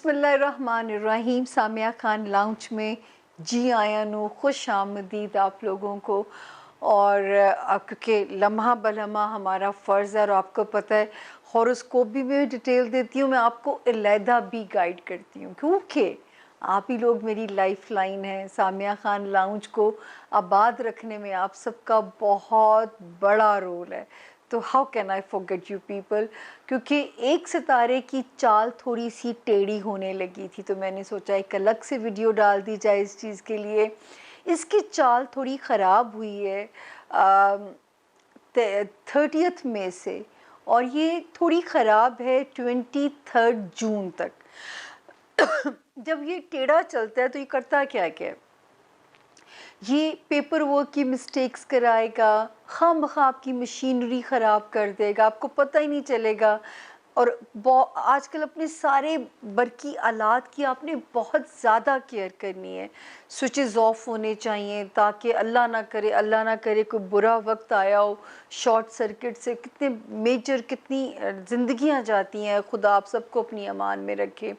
बिस्मिल्लाहिर्रहमानिर्रहीम। सामिया खान लाउंज में जी आया नो खुश आमदीद आप लोगों को। और क्योंकि लम्हा बलम्हा हमारा फ़र्ज़ है और आपको पता है हॉरोस्कोप भी मैं डिटेल देती हूँ, मैं आपको अलहदा भी गाइड करती हूँ क्योंकि आप ही लोग मेरी लाइफ लाइन है। सामिया खान लाउंज को आबाद रखने में आप सबका बहुत बड़ा रोल है। तो how can I forget you people. क्योंकि एक सितारे की चाल थोड़ी सी टेढ़ी होने लगी थी तो मैंने सोचा एक अलग से वीडियो डाल दी जाए इस चीज़ के लिए। इसकी चाल थोड़ी ख़राब हुई है 30 मई से और ये थोड़ी ख़राब है 23 जून तक। जब ये टेढ़ा चलता है तो ये करता क्या क्या, ये पेपर वर्क की मिस्टेक्स कराएगा, खामखा आपकी मशीनरी ख़राब कर देगा, आपको पता ही नहीं चलेगा। और आजकल अपने सारे बरकी आलात की आपने बहुत ज़्यादा केयर करनी है। स्विचेस ऑफ होने चाहिए ताकि अल्लाह ना करे कोई बुरा वक्त आया हो, शॉर्ट सर्किट से कितने मेजर कितनी ज़िंदगियां जाती हैं। खुदा आप सबको अपनी अमान में रखे।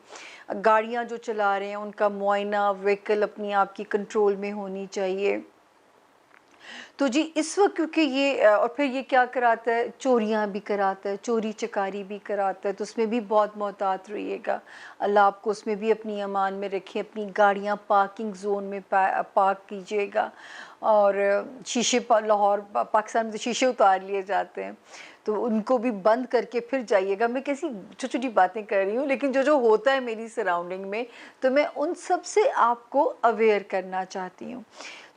गाड़ियां जो चला रहे हैं उनका मुआयना, व्हीकल अपनी आपकी कंट्रोल में होनी चाहिए। तो जी इस वक्त क्योंकि ये और फिर ये क्या कराता है, चोरियां भी कराता है, चोरी चकारी भी कराता है, तो उसमें भी बहुत मोहतात रहिएगा। अल्लाह आपको उसमें भी अपनी अमान में रखे। अपनी गाड़ियां पार्किंग जोन में पार्क कीजिएगा। और शीशे लाहौर पाकिस्तान में तो शीशे उतार लिए जाते हैं तो उनको भी बंद करके फिर जाइएगा। मैं कैसी छोटी छोटी बातें कर रही हूँ लेकिन जो होता है मेरी सराउंडिंग में तो मैं उन सब से आपको अवेयर करना चाहती हूँ।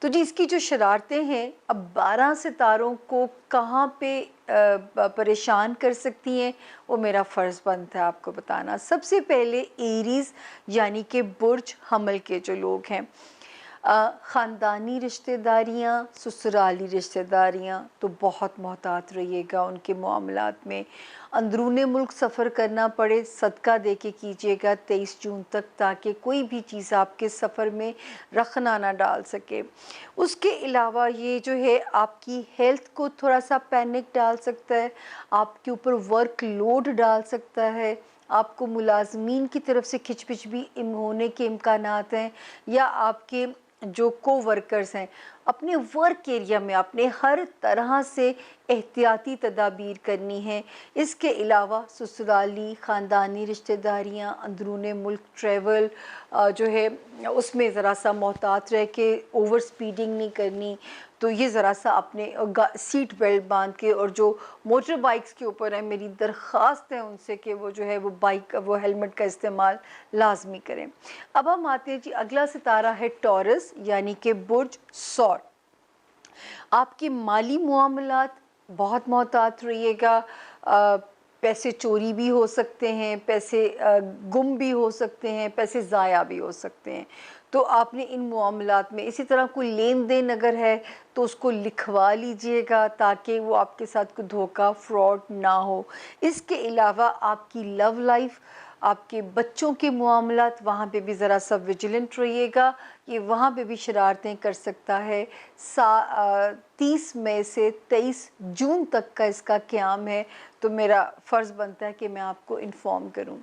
तो जी इसकी जो शरारतें हैं अब 12 सितारों को कहाँ पे परेशान कर सकती हैं वो मेरा फ़र्ज़ बनता है आपको बताना। सबसे पहले एरीज़ यानी कि बुर्ज हमल के जो लोग हैं, ख़ानदानी रिश्तेदारियाँ, ससुराली रिश्तेदारियाँ, तो बहुत मोहतात रहिएगा उनके मामलात में। अंदरूने मुल्क सफ़र करना पड़े सदका दे के कीजिएगा 23 जून तक, ताकि कोई भी चीज़ आपके सफ़र में रखना ना डाल सके। उसके अलावा ये जो है आपकी हेल्थ को थोड़ा सा पैनिक डाल सकता है, आपके ऊपर वर्क लोड डाल सकता है, आपको मुलाजमीन की तरफ से खिचपिच भी होने के इम्कानात हैं, या आपके जो को वर्कर्स हैं अपने वर्क एरिया में आपने हर तरह से एहतियाती तदाबीर करनी है। इसके अलावा ससुराली ख़ानदानी रिश्तेदारियाँ, अंदरूने मुल्क ट्रैवल जो है उसमें ज़रा सा मोहतात रह के ओवर स्पीडिंग नहीं करनी। तो ये ज़रा सा अपने सीट बेल्ट बांध के, और जो मोटर बाइक्स के ऊपर है मेरी दरख्वास्त है उनसे कि वो जो है वो हेलमेट का इस्तेमाल लाजमी करें। अब हम आते हैं जी अगला सितारा है टॉरस यानी कि बुर्ज सौर। आपके माली मामलात बहुत मोहतात रहिएगा। पैसे चोरी भी हो सकते हैं, पैसे गुम भी हो सकते हैं, पैसे ज़ाया भी हो सकते हैं। तो आपने इन मामलात में इसी तरह कोई लेन देन अगर है तो उसको लिखवा लीजिएगा ताकि वो आपके साथ कोई धोखा फ्रॉड ना हो। इसके अलावा आपकी लव लाइफ, आपके बच्चों के मामलात, वहाँ पे भी ज़रा सा विजिलेंट रहिएगा। ये वहाँ पे भी शरारतें कर सकता है। 30 मई से 23 जून तक का इसका क़याम है, तो मेरा फ़र्ज़ बनता है कि मैं आपको इन्फॉर्म करूँ।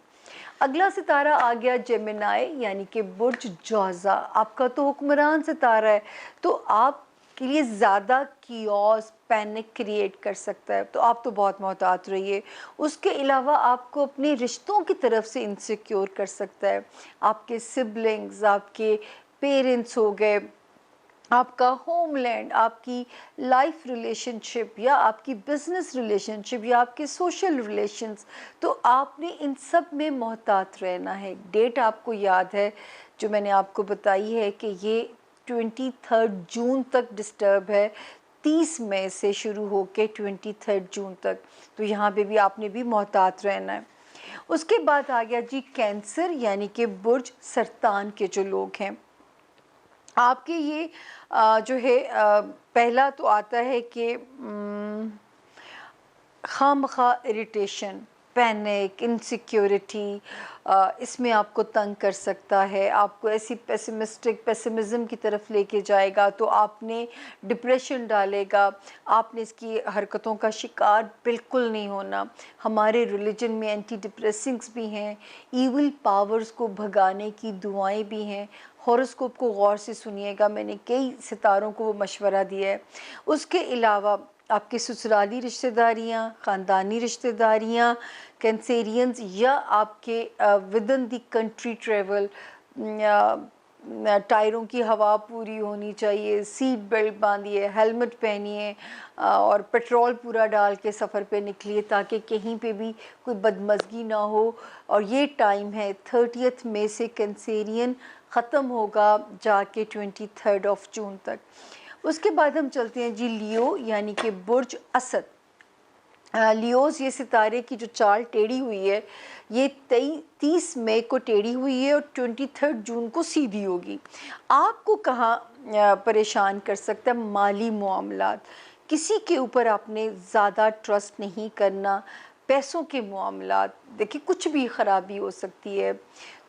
अगला सितारा आ गया जेमिनाई यानी कि बुर्ज जौज़ा। आपका तो हुक्मरान सितारा है तो आपके लिए ज़्यादा कियोस पैनिक क्रिएट कर सकता है, तो आप तो बहुत मोहतात रहिए। उसके अलावा आपको अपने रिश्तों की तरफ से इनसिक्योर कर सकता है। आपके सिबलिंग्स, आपके पेरेंट्स हो गए, आपका होमलैंड, आपकी लाइफ रिलेशनशिप या आपकी बिजनेस रिलेशनशिप या आपके सोशल रिलेशंस, तो आपने इन सब में मोहतात रहना है। डेट आपको याद है जो मैंने आपको बताई है कि ये 23 जून तक डिस्टर्ब है, 30 मई से शुरू होकर 23 जून तक, तो यहाँ पे भी आपने भी मोहतात रहना है। उसके बाद आ गया जी कैंसर यानी कि बुर्ज सरतान के जो लोग हैं। आपके ये जो है पहला तो आता है कि खामखा इरिटेशन, पैनिक, इनसिक्योरिटी, इसमें आपको तंग कर सकता है, आपको ऐसी पेसिमिज़्म की तरफ लेके जाएगा, तो आपने डिप्रेशन डालेगा। आपने इसकी हरकतों का शिकार बिल्कुल नहीं होना। हमारे रिलीजन में एंटी डिप्रेसेंट्स भी हैं, ईविल पावर्स को भगाने की दुआएं भी हैं। हॉरोस्कोप को गौर से सुनिएगा, मैंने कई सितारों को वो मशवरा दिया है। उसके अलावा आपकी ससुराली रिश्तेदारियाँ, ख़ानदानी रिश्तेदारियाँ, कैंसेरियंस, या आपके with in the country travel, टायरों की हवा पूरी होनी चाहिए, सीट बेल्ट बांधिए, हेलमेट पहनिए, और पेट्रोल पूरा डाल के सफ़र पे निकलिए ताकि कहीं पे भी कोई बदमज़गी ना हो। और ये टाइम है 30 मई से कैंसेरियन ख़त्म होगा जाके 23 जून तक। उसके बाद हम चलते हैं जी लियो, यानी कि बुर्ज असद। लियोज़, ये सितारे की जो चाल टेढ़ी हुई है, ये 30 मई को टेढ़ी हुई है और 23 जून को सीधी होगी। आपको कहाँ परेशान कर सकता है? माली मामलात, किसी के ऊपर आपने ज़्यादा ट्रस्ट नहीं करना। पैसों के मामलात, देखिए कुछ भी ख़राबी हो सकती है,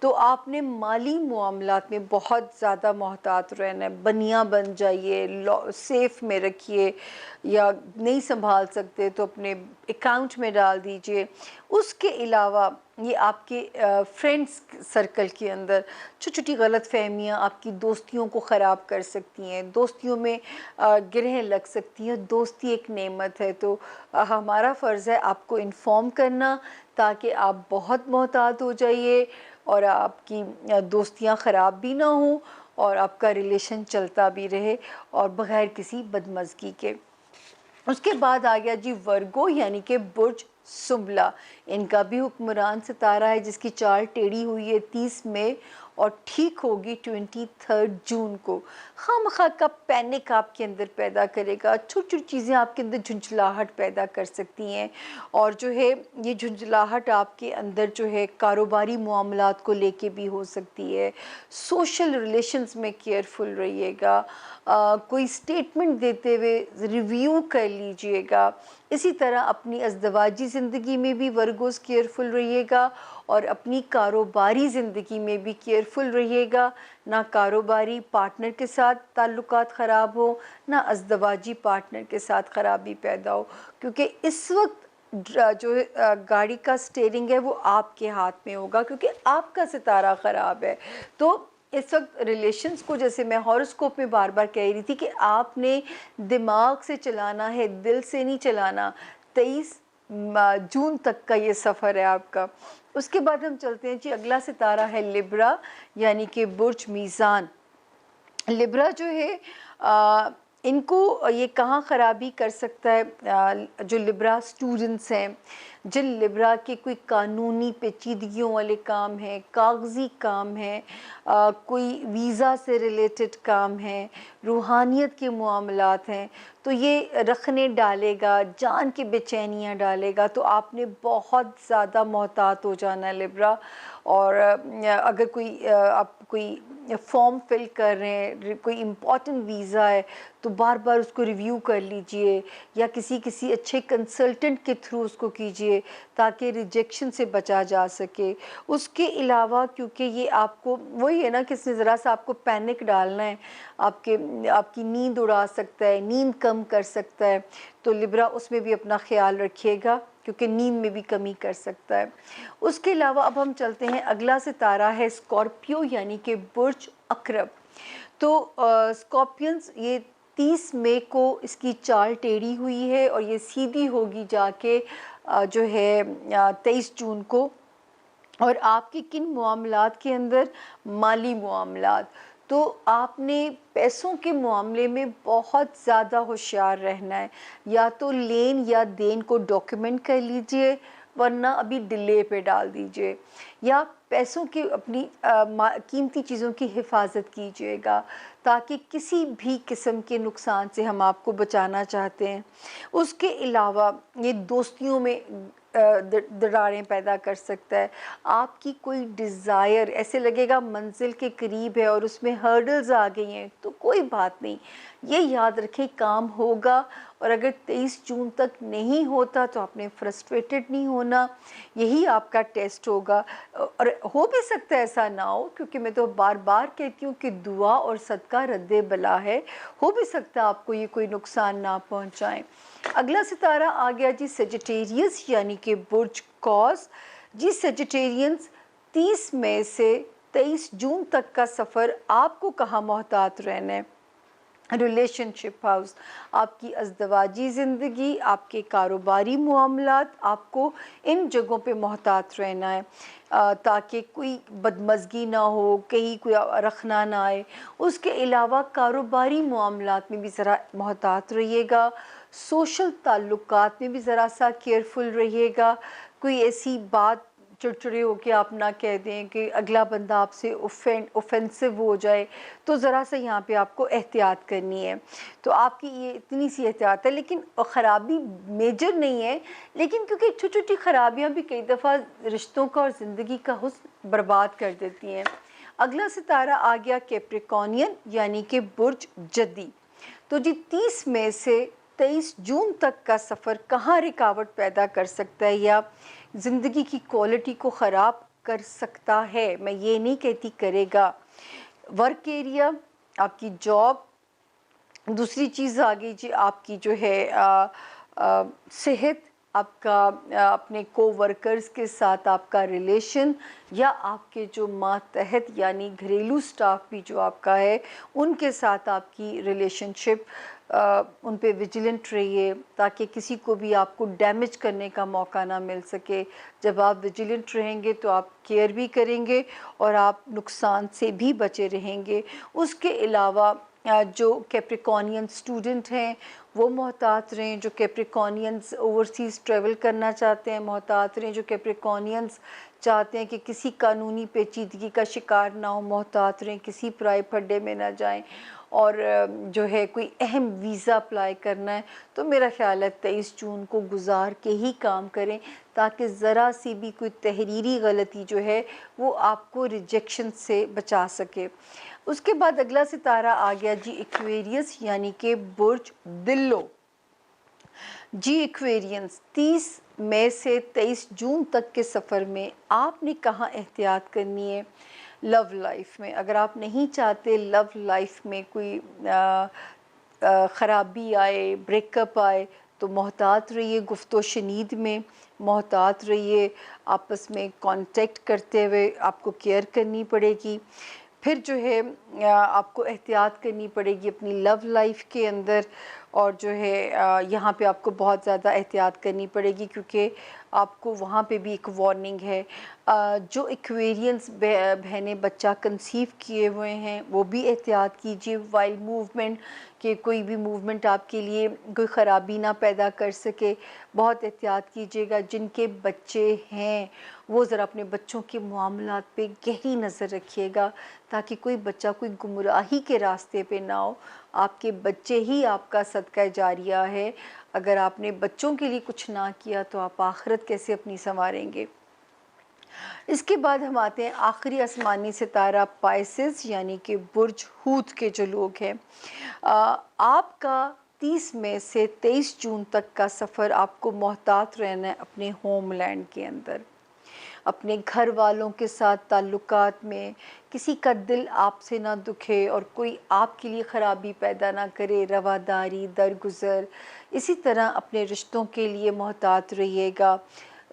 तो आपने माली मामलात में बहुत ज़्यादा मोहतात रहना है। बनियाँ बन जाइए, सेफ़ में रखिए, या नहीं संभाल सकते तो अपने अकाउंट में डाल दीजिए। उसके अलावा ये आपके फ्रेंड्स सर्कल के अंदर छोटी छोटी गलत फहमियाँ आपकी दोस्तियों को ख़राब कर सकती हैं, दोस्तियों में गिरह लग सकती हैं। दोस्ती एक नेमत है, तो हमारा फ़र्ज़ है आपको इन्फॉर्म करना, ताकि आप बहुत मोहतात हो जाइए और आपकी दोस्तियां ख़राब भी ना हों और आपका रिलेशन चलता भी रहे और बग़ैर किसी बदमज़गी के। उसके बाद आ गया जी वर्गो, यानी कि बुर्ज सुंबला। इनका भी हुक्मरान सितारा है जिसकी चाल टेढ़ी हुई है 30 मई और ठीक होगी 23 जून को। खामखा का पैनिक आपके अंदर पैदा करेगा, छोटी छोटी चीज़ें आपके अंदर झुंझलाहट पैदा कर सकती हैं, और जो है ये झुंझलाहट आपके अंदर जो है कारोबारी मामलात को लेके भी हो सकती है। सोशल रिलेशंस में केयरफुल रहिएगा, कोई स्टेटमेंट देते हुए रिव्यू कर लीजिएगा। इसी तरह अपनी अज़दवाजी ज़िंदगी में भी वर्गोस केयरफुल रहिएगा और अपनी कारोबारी ज़िंदगी में भी केयरफुल रहिएगा। ना कारोबारी पार्टनर के साथ ताल्लुकात ख़राब हो, ना अज़दवाजी पार्टनर के साथ ख़राबी पैदा हो, क्योंकि इस वक्त जो गाड़ी का स्टीयरिंग है वो आपके हाथ में होगा, क्योंकि आपका सितारा ख़राब है। तो इस वक्त रिलेशंस को, जैसे मैं हॉरोस्कोप में बार बार कह रही थी कि आपने दिमाग से चलाना है, दिल से नहीं चलाना। 23 जून तक का ये सफ़र है आपका। उसके बाद हम चलते हैं जी, अगला सितारा है लिब्रा, यानी कि बुर्ज मीज़ान। लिब्रा जो है इनको ये कहाँ ख़राबी कर सकता है? जो लिब्रा स्टूडेंट्स हैं, जिन लिब्रा के कोई कानूनी पेचीदगियों वाले काम हैं, कागज़ी काम हैं, कोई वीज़ा से रिलेटेड काम हैं, रूहानियत के मामलात हैं, तो ये रखने डालेगा, जान की बेचैनियाँ डालेगा। तो आपने बहुत ज़्यादा मोहतात हो जाना है लिब्रा। और अगर आप कोई फॉर्म फिल कर रहे हैं, कोई इम्पॉर्टेंट वीज़ा है, तो बार बार उसको रिव्यू कर लीजिए, या किसी अच्छे कंसल्टेंट के थ्रू उसको कीजिए ताकि रिजेक्शन से बचा जा सके। उसके अलावा क्योंकि ये आपको वही है ना कि इसने ज़रा सा आपको पैनिक डालना है, आपकी नींद उड़ा सकता है, नींद कम कर सकता है, तो लिब्रा उसमें भी अपना ख्याल रखिएगा क्योंकि नींद में भी कमी कर सकता है। उसके अलावा अब हम चलते हैं, अगला सितारा है स्कॉर्पियो, यानी कि बुर्ज अकरब। तो स्कॉर्पियंस, ये 30 मई को इसकी चाल टेढ़ी हुई है और ये सीधी होगी जाके जो है 23 जून को। और आपके किन मामलात के अंदर? माली मामलात। तो आपने पैसों के मामले में बहुत ज़्यादा होशियार रहना है, या तो लेन या देन को डॉक्यूमेंट कर लीजिए, वरना अभी डिले पे डाल दीजिए, या पैसों की अपनी कीमती चीज़ों की हिफाजत कीजिएगा, ताकि किसी भी किस्म के नुकसान से हम आपको बचाना चाहते हैं। उसके अलावा ये दोस्तियों में دراڑیں پیدا کر سکتا ہے. آپ کی کوئی ڈیزائر ایسے لگے گا منزل کے قریب ہے اور اس میں ہرڈلز آ گئی ہیں تو کوئی بات نہیں, یہ یاد رکھیں کام ہوگا. اور اگر 23 جون تک نہیں ہوتا تو آپ نے فرسٹریٹڈ نہیں ہونا, یہی آپ کا ٹیسٹ ہوگا. اور ہو بھی سکتا ہے ایسا نہ ہو, کیونکہ میں تو بار بار کہتی ہوں کہ دعا اور صدقہ رد بلا ہے, ہو بھی سکتا ہے آپ کو یہ کوئی نقصان نہ پہنچائیں. اگلا ستارہ آ گیا جی سیجیٹیریس یعنی کہ برج قوس. جی سیجیٹیرینز 30 مئی سے 23 جون تک کا سفر آپ کو کہاں محتاط رہنا ہے؟ ریلیشن شپ ہاؤس, آپ کی ازدواجی زندگی, آپ کے کاروباری معاملات, آپ کو ان جگہوں پہ محتاط رہنا ہے تاکہ کوئی بدمزگی نہ ہو, کہیں کوئی رکھنا نہ آئے. اس کے علاوہ کاروباری معاملات میں بھی ذرا محتاط رہیے گا, سوشل تعلقات میں بھی ذرا سا کیئرفل رہیے گا. کوئی ایسی بات چڑچڑے ہو کے آپ نہ کہہ دیں کہ اگلا بندہ آپ سے اوفینسو ہو جائے, تو ذرا سا یہاں پہ آپ کو احتیاط کرنی ہے. تو آپ کی یہ اتنی سی احتیاط ہے, لیکن خرابی میجر نہیں ہے, لیکن کیونکہ چھوٹی چھوٹی خرابیاں بھی کئی دفعہ رشتوں کا اور زندگی کا حسن برباد کر دیتی ہیں. اگلا ستارہ آ گیا کیپریکونین یعنی کہ برج جدی. تو جی 30 مئی سے 23 جون تک کا سفر کہاں رکاوٹ پیدا کر سکتا ہے یا زندگی کی کوالٹی کو خراب کر سکتا ہے؟ میں یہ نہیں کہتی کرے گا. ورک ایریا, آپ کی جاب. دوسری چیز آ گئی جی آپ کی جو ہے صحت, آپ کا اپنے کو ورکرز کے ساتھ آپ کا ریلیشن, یا آپ کے جو ماتحت یعنی گھریلو سٹاف بھی جو آپ کا ہے ان کے ساتھ آپ کی ریلیشن شپ, ان پہ ویجیلنٹ رہیے تاکہ کسی کو بھی آپ کو ڈیمیج کرنے کا موقع نہ مل سکے. جب آپ ویجیلنٹ رہیں گے تو آپ کیئر بھی کریں گے اور آپ نقصان سے بھی بچے رہیں گے. اس کے علاوہ جو کیپریکونین اسٹوڈنٹ ہیں وہ محتاط رہیں, جو کیپریکونینز اوورسیز ٹریول کرنا چاہتے ہیں محتاط رہیں, جو کیپریکونینز چاہتے ہیں کہ کسی قانونی پیچیدگی کا شکار نہ ہو محتاط رہیں, کسی پرائے پھڈے میں نہ جائیں. اور جو ہے کوئی اہم ویزا اپلائی کرنا ہے تو میرا خیال ہے 23 جون کو گزار کے ہی کام کریں تاکہ ذرا سی بھی کوئی تحریری غلطی جو ہے وہ آپ کو ریجیکشن سے بچا سکے. اس کے بعد اگلا ستارہ آ گیا جی ایکویریس یعنی کہ برج دلو. جی ایکویرینس 30 مئی سے 23 جون تک کے سفر میں آپ نے کہاں احتیاط کرنی ہے؟ لو لائف میں. اگر آپ نہیں چاہتے لو لائف میں کوئی خرابی آئے, بریک اپ آئے, تو محتاط رہیے گفت و شنید میں, محتاط رہیے آپس میں کانٹیکٹ کرتے ہوئے, آپ کو کیئر کرنی پڑے گی. پھر جو ہے آپ کو احتیاط کرنی پڑے گی اپنی لو لائف کے اندر, اور جو ہے یہاں پہ آپ کو بہت زیادہ احتیاط کرنی پڑے گی کیونکہ آپ کو وہاں پہ بھی ایک وارننگ ہے. جو ایکویرینس بہنیں بچہ کنسیو کیے ہوئے ہیں وہ بھی احتیاط کیجیے وائل موومنٹ, کہ کوئی بھی موومنٹ آپ کے لیے کوئی خرابی نہ پیدا کر سکے. بہت احتیاط کیجیے گا. جن کے بچے ہیں وہ ذرا اپنے بچوں کے معاملات پہ گہری نظر رکھیے گا تاکہ کوئی بچہ کوئی گمراہی کے راستے پہ نہ ہو. آپ کے بچے ہی آپ کا صدقہ جاریہ ہے. اگر آپ نے بچوں کے لیے کچھ نہ کیا تو آپ آخرت کیسے اپنی سنواریں گے؟ اس کے بعد ہم آتے ہیں آخری آسمانی ستارہ پائسز یعنی کہ برج حوت کے جو لوگ ہیں. آپ کا 30 مئی سے 23 جون تک کا سفر آپ کو محتاط رہنا ہے اپنے ہوم لینڈ کے اندر, اپنے گھر والوں کے ساتھ تعلقات میں. کسی کا دل آپ سے نہ دکھے اور کوئی آپ کے لیے خرابی پیدا نہ کرے, رواداری, درگزر. اسی طرح اپنے رشتوں کے لیے محتاط رہیے گا,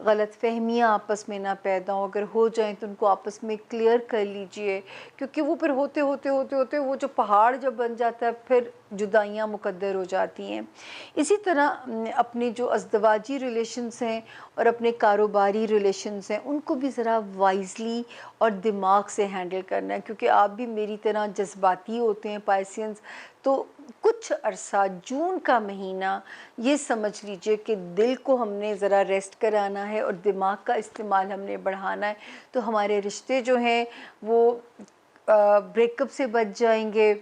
غلط فہمیاں آپس میں نہ پیدا ہوں, اگر ہو جائیں تو ان کو آپس میں کلیئر کر لیجئے کیونکہ وہ پھر ہوتے ہوتے وہ جو پہاڑ جب بن جاتا ہے پھر جدائیاں مقدر ہو جاتی ہیں. اسی طرح اپنے جو ازدواجی ریلیشنز ہیں اور اپنے کاروباری ریلیشنز ہیں ان کو بھی ذرا وائزلی اور دماغ سے ہینڈل کرنا ہے کیونکہ آپ بھی میری طرح جذباتی ہوتے ہیں پائسینز. تو کچھ عرصہ جون کا مہینہ یہ سمجھ لیجئے کہ دل کو ہم نے ذرا ریسٹ کرانا ہے اور دماغ کا استعمال ہم نے بڑھانا ہے, تو ہمارے رشتے جو ہیں وہ بریک اپ سے بچ جائیں گے.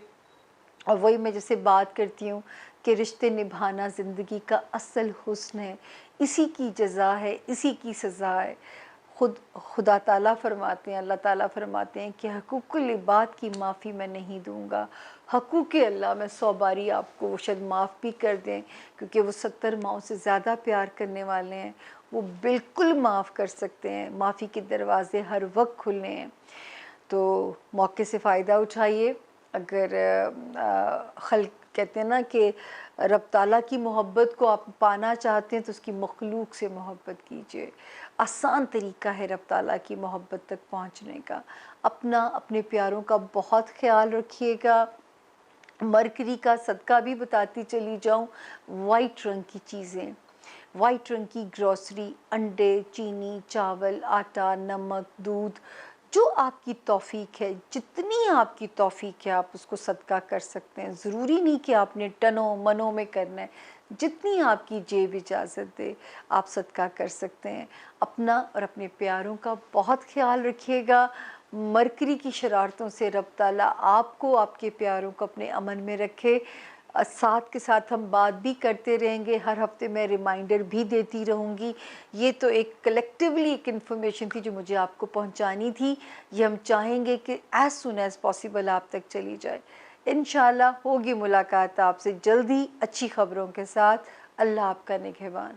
اور وہی میں جیسے بات کرتی ہوں کہ رشتے نبھانا زندگی کا اصل حسن ہے. اسی کی جزا ہے، اسی کی سزا ہے۔ خدا تعالیٰ فرماتے ہیں، اللہ تعالیٰ فرماتے ہیں کہ حقوق العباد کی معافی میں نہیں دوں گا، حقوق اللہ میں 100 باری آپ کو وہ شاید معاف بھی کر دیں، کیونکہ وہ 70 ماؤں سے زیادہ پیار کرنے والے ہیں، وہ بالکل معاف کر سکتے ہیں، معافی کے دروازے ہر وقت کھلنے ہیں۔ تو موقع سے فائدہ اٹھائیے۔ اگر خلق کہتے ہیں نا کہ رب تعالیٰ کی محبت کو آپ پانا چاہتے ہیں تو اس کی مخلوق سے محبت کیجئے۔ آسان طریقہ ہے رب تعالیٰ کی محبت تک پہنچنے کا۔ اپنے پیاروں کا بہت خیال رکھیے گا۔ مرکری کا صدقہ بھی بتاتی چلی جاؤں، وائٹ رنگ کی چیزیں، وائٹ رنگ کی گروسری، انڈے، چینی، چاول، آٹا، نمک، دودھ، جو آپ کی توفیق ہے، جتنی آپ کی توفیق ہے آپ اس کو صدقہ کر سکتے ہیں۔ ضروری نہیں کہ آپ نے ٹنوں منوں میں کرنا ہے، جتنی آپ کی جیب اجازت دے آپ صدقہ کر سکتے ہیں۔ اپنا اور اپنے پیاروں کا بہت خیال رکھیے گا۔ مرکری کی شرارتوں سے رب تعالیٰ آپ کو، آپ کے پیاروں کو اپنے امن میں رکھے۔ ساتھ کے ساتھ ہم بات بھی کرتے رہیں گے، ہر ہفتے میں ریمائنڈر بھی دیتی رہوں گی۔ یہ تو ایک کلیکٹیولی ایک انفارمیشن تھی جو مجھے آپ کو پہنچانی تھی، یہ ہم چاہیں گے کہ ایز سون ایز پاسبل آپ تک چلی جائے۔ انشاءاللہ ہوگی ملاقات آپ سے جلدی اچھی خبروں کے ساتھ۔ اللہ آپ کا نگہبان۔